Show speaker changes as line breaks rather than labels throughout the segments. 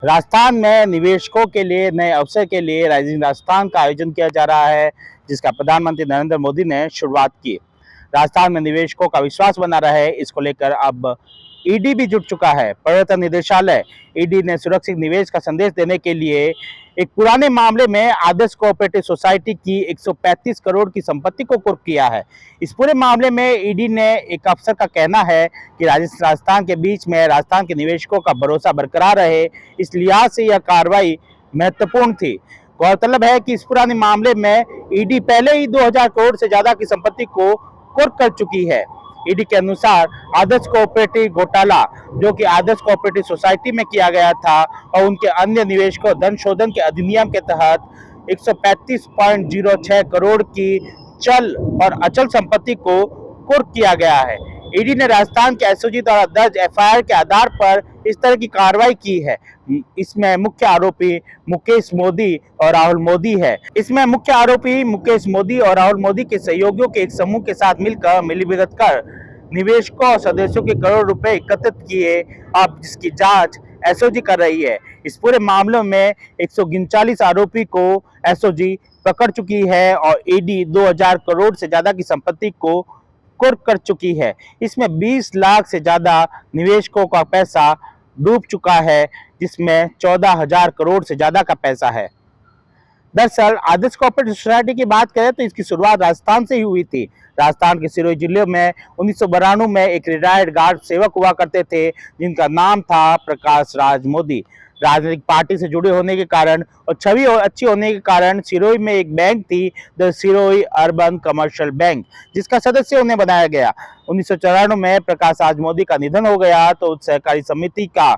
राजस्थान में निवेशकों के लिए नए अवसर के लिए राइजिंग राजस्थान का आयोजन किया जा रहा है, जिसका प्रधानमंत्री नरेंद्र मोदी ने शुरुआत की। राजस्थान में निवेशकों का विश्वास बना रहे, इसको लेकर अब ईडी भी जुट चुका है। प्रवर्तन निदेशालय ईडी ने सुरक्षित निवेश का संदेश देने के लिए एक पुराने मामले में आदर्श कोऑपरेटिव सोसाइटी की 135 करोड़ की संपत्ति को कुर्क किया है। इस पूरे मामले में ईडी ने एक अफसर का कहना है कि राजस्थान के बीच में राजस्थान के निवेशकों का भरोसा बरकरार रहे, इस लिहाज से यह कार्रवाई महत्वपूर्ण थी। गौरतलब है कि इस पुराने मामले में ईडी पहले ही 2000 करोड़ से ज्यादा की संपत्ति को कुर्क कर चुकी है। ईडी के अनुसार आदर्श कोऑपरेटिव घोटाला, जो कि आदर्श कोऑपरेटिव सोसाइटी में किया गया था, और उनके अन्य निवेशकों धन शोधन के अधिनियम के तहत 135.06 करोड़ की चल और अचल संपत्ति को कुर्क किया गया है। ईडी ने राजस्थान के एसओजी द्वारा दर्ज एफआईआर के आधार पर इस तरह की कार्रवाई की है। इसमें मुख्य आरोपी मुकेश मोदी और राहुल मोदी है। इसमें मुख्य आरोपी मुकेश मोदी और राहुल मोदी के सहयोगियों के एक समूह के साथ मिलकर मिलीभगत कर निवेशकों और सदस्यों के करोड़ रुपए एकत्रित किए, अब जिसकी जांच एसओजी कर रही है। इस पूरे मामले में 139 आरोपी को एसओजी पकड़ चुकी है और ईडी 2000 करोड़ से ज्यादा की संपत्ति को कुर्क कर चुकी है। इसमें 20 लाख से ज्यादा निवेशकों का पैसा डूब चुका है, जिसमें 14,000 करोड़ से ज्यादा का पैसा है। दरअसल आदर्श कोऑपरेटिव सोसाइटी की बात करें तो इसकी शुरुआत राजस्थान से ही हुई थी। राजस्थान के सिरोही जिले में 1992 में एक रिटायर्ड गार्ड सेवक हुआ करते थे, जिनका नाम था प्रकाश राज मोदी। राजनीतिक पार्टी से जुड़े होने के कारण और छवि अच्छी होने के कारण सिरोही में एक बैंक थी, the Sirohi urban commercial bank, जिसका सदस्य उन्हें बनाया गया। 1994 में प्रकाश राज मोदी का निधन हो गया तो उस सहकारी समिति का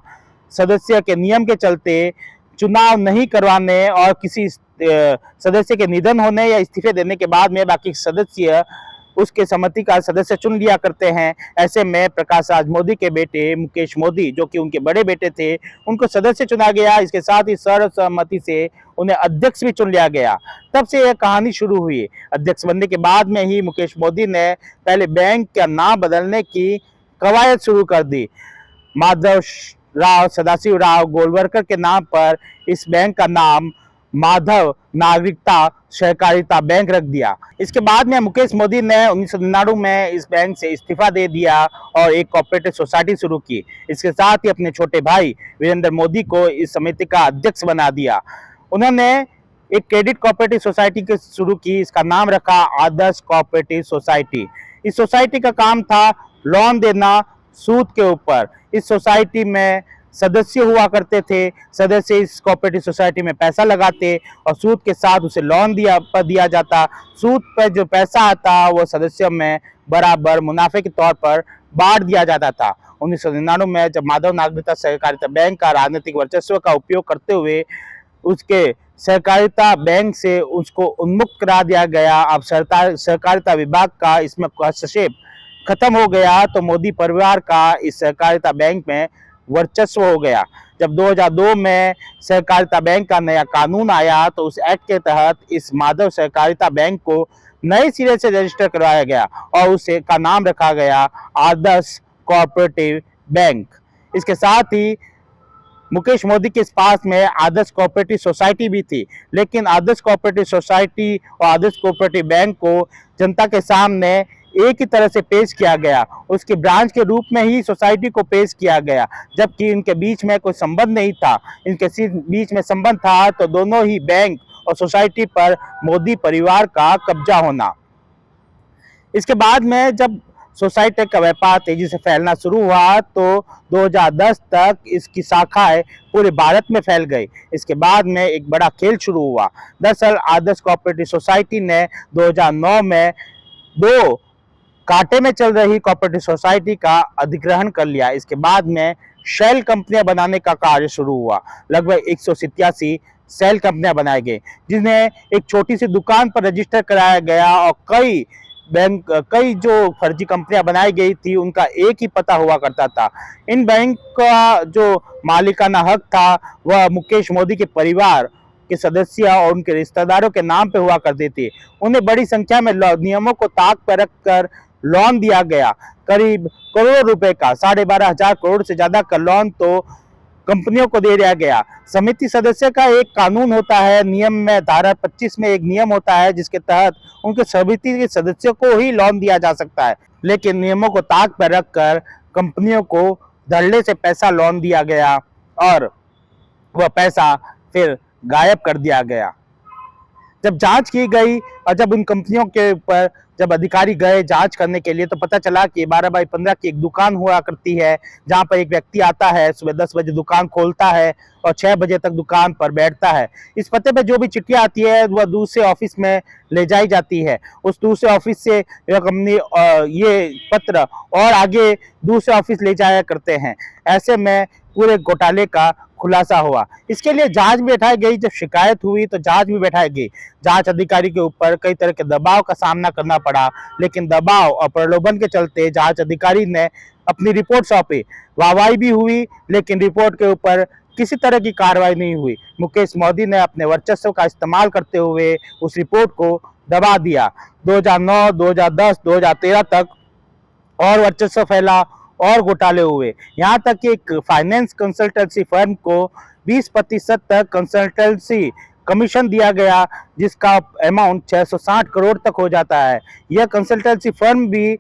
सदस्य के नियम के चलते चुनाव नहीं करवाने और किसी सदस्य के निधन होने या इस्तीफे देने के बाद में बाकी सदस्य उसके समिति का सदस्य चुन लिया करते हैं। ऐसे में प्रकाश राज मोदी के बेटे मुकेश मोदी, जो कि उनके बड़े बेटे थे, उनको सदस्य चुना गया। इसके साथ ही सर्वसम्मति से उन्हें अध्यक्ष भी चुन लिया गया। तब से यह कहानी शुरू हुई। अध्यक्ष बनने के बाद में ही मुकेश मोदी ने पहले बैंक का नाम बदलने की कवायद शुरू कर दी। माधव राव सदाशिव राव गोलवरकर के नाम पर इस बैंक का नाम माधव नागरिकता सहकारिता बैंक रख दिया। इसके बाद में मुकेश मोदी ने 1999 में इस बैंक से इस्तीफा दे दिया और एक कोऑपरेटिव सोसाइटी शुरू की। इसके साथ ही अपने छोटे भाई वीरेंद्र मोदी को इस समिति का अध्यक्ष बना दिया। उन्होंने एक क्रेडिट कोऑपरेटिव सोसाइटी के शुरू की, इसका नाम रखा आदर्श कोऑपरेटिव सोसाइटी। इस सोसाइटी का काम था लोन देना सूद के ऊपर। इस सोसाइटी में सदस्य हुआ करते थे। सदस्य इस कोऑपरेटिव सोसाइटी में पैसा लगाते और सूद के साथ उसे लोन दिया जाता। सूद पर जो पैसा आता वो सदस्यों में बराबर मुनाफे के तौर पर बांट दिया जाता था। 1999 में जब माधव नागरिकता सहकारिता बैंक का राजनीतिक वर्चस्व का उपयोग करते हुए उसके सहकारिता बैंक से उसको उन्मुक्त करा दिया गया, अब सहकारिता विभाग का इसमें हस्तक्षेप खत्म हो गया, तो मोदी परिवार का इस सहकारिता बैंक में वर्चस्व हो गया। जब 2002 में सहकारिता बैंक का नया कानून आया तो उस एक्ट के तहत इस माधव सहकारिता बैंक को नए सिरे से रजिस्टर करवाया गया और उसे का नाम रखा गया आदर्श कोऑपरेटिव बैंक। इसके साथ ही मुकेश मोदी के पास में आदर्श कोऑपरेटिव सोसाइटी भी थी, लेकिन आदर्श कोऑपरेटिव सोसाइटी और आदर्श कोऑपरेटिव बैंक को जनता के सामने एक ही तरह से पेश किया गया, उसकी ब्रांच के रूप में ही सोसाइटी को पेश किया गया, जबकि इनके बीच में कोई संबंध नहीं था। इनके बीच में संबंध था तो दोनों ही बैंक और सोसाइटी पर मोदी परिवार का कब्जा होना। इसके बाद में जब सोसाइटी का व्यापार तेजी से फैलना शुरू हुआ तो 2010 तक इसकी शाखाएं पूरे भारत में फैल गई। इसके बाद में एक बड़ा खेल शुरू हुआ। दरअसल आदर्श कोऑपरेटिव सोसाइटी ने 2009 में 2 कांटे में चल रही कोऑपरेटिव सोसाइटी का अधिग्रहण कर लिया। इसके बाद में शेल कंपनियां बनाने का कार्य शुरू हुआ। लगभग 187 सेल कंपनियां बनाई गई, जिन्हें एक छोटी सी दुकान पर रजिस्टर कराया गया और कई जो फर्जी कंपनियां बनाई गई थी उनका एक ही पता हुआ करता था। इन बैंक का जो मालिकाना हक था वह मुकेश मोदी के परिवार के सदस्य और उनके रिश्तेदारों के नाम पे हुआ करती थी। उन्हें बड़ी संख्या में नियमों को ताक पर रखकर लोन दिया गया। करीब करोड़ों रुपए का 12,500 करोड़ से ज्यादा का लोन तो कंपनियों को दे दिया गया। समिति सदस्य का एक कानून होता है, नियम में धारा 25 में एक नियम होता है जिसके तहत उनके समिति के सदस्यों को ही लोन दिया जा सकता है, लेकिन नियमों को ताक पर रखकर कंपनियों को धड़ल्ले से पैसा लोन दिया गया और वह पैसा फिर गायब कर दिया गया। जब जांच की गई और जब उन कंपनियों के ऊपर जब अधिकारी गए जांच करने के लिए, तो पता चला कि 12x15 की एक दुकान हुआ करती है, जहां पर एक व्यक्ति आता है, सुबह 10 बजे दुकान खोलता है और 6 बजे तक दुकान पर बैठता है। इस पते पे जो भी चिट्ठियां आती है वह दूसरे ऑफिस में ले जाई जाती है। उस दूसरे ऑफिस से यह कंपनी ये पत्र और आगे दूसरे ऑफिस ले जाया करते हैं। ऐसे में पूरे घोटाले का खुलासा हुआ। इसके लिए जांच भी बैठाई गई। जब शिकायत हुई तो जांच भी बैठाई गई। जांच अधिकारी के ऊपर कई तरह के दबाव का सामना करना पड़ा, लेकिन दबाव और प्रलोभन के चलते जांच अधिकारी ने अपनी रिपोर्ट सौंपी। वाहवाही भी हुई, लेकिन रिपोर्ट के ऊपर किसी तरह की कार्रवाई नहीं हुई। मुकेश मोदी ने अपने वर्चस्व का इस्तेमाल करते हुए उस रिपोर्ट को दबा दिया। 2009, 2010, 2013 तक और वर्चस्व फैला और घोटाले हुए। यहाँ तक कि एक फाइनेंस कंसल्टेंसी फर्म को 20% तक कंसल्टेंसी कमीशन दिया गया, जिसका अमाउंट 660 करोड़ तक हो जाता है। यह कंसल्टेंसी फर्म भी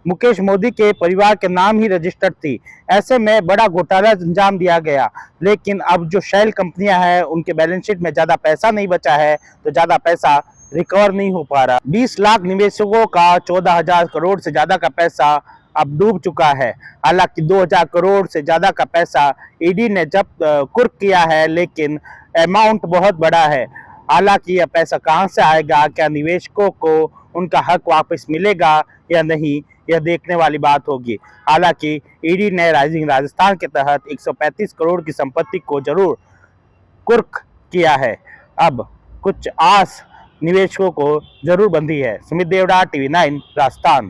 मुकेश मोदी के परिवार के नाम ही रजिस्टर्ड थी। ऐसे में बड़ा घोटाला अंजाम दिया गया। लेकिन अब जो शेल कंपनियां हैं उनके बैलेंस शीट में ज्यादा पैसा नहीं बचा है, तो ज्यादा पैसा रिकवर नहीं हो पा रहा। 20 लाख निवेशकों का 14,000 करोड़ से ज्यादा का पैसा अब डूब चुका है। हालांकि 2,000 करोड़ से ज्यादा का पैसा ईडी ने जब्त कुर्क किया है, लेकिन अमाउंट बहुत बड़ा है। हालांकि यह पैसा कहां से आएगा, क्या निवेशकों को उनका हक वापस मिलेगा या नहीं, यह देखने वाली बात होगी। हालांकि ईडी ने राइजिंग राजस्थान के तहत 135 करोड़ की संपत्ति को जरूर कुर्क किया है। अब कुछ आस निवेशकों को जरूर बंधी है। सुमित देवड़ा, TV9 राजस्थान।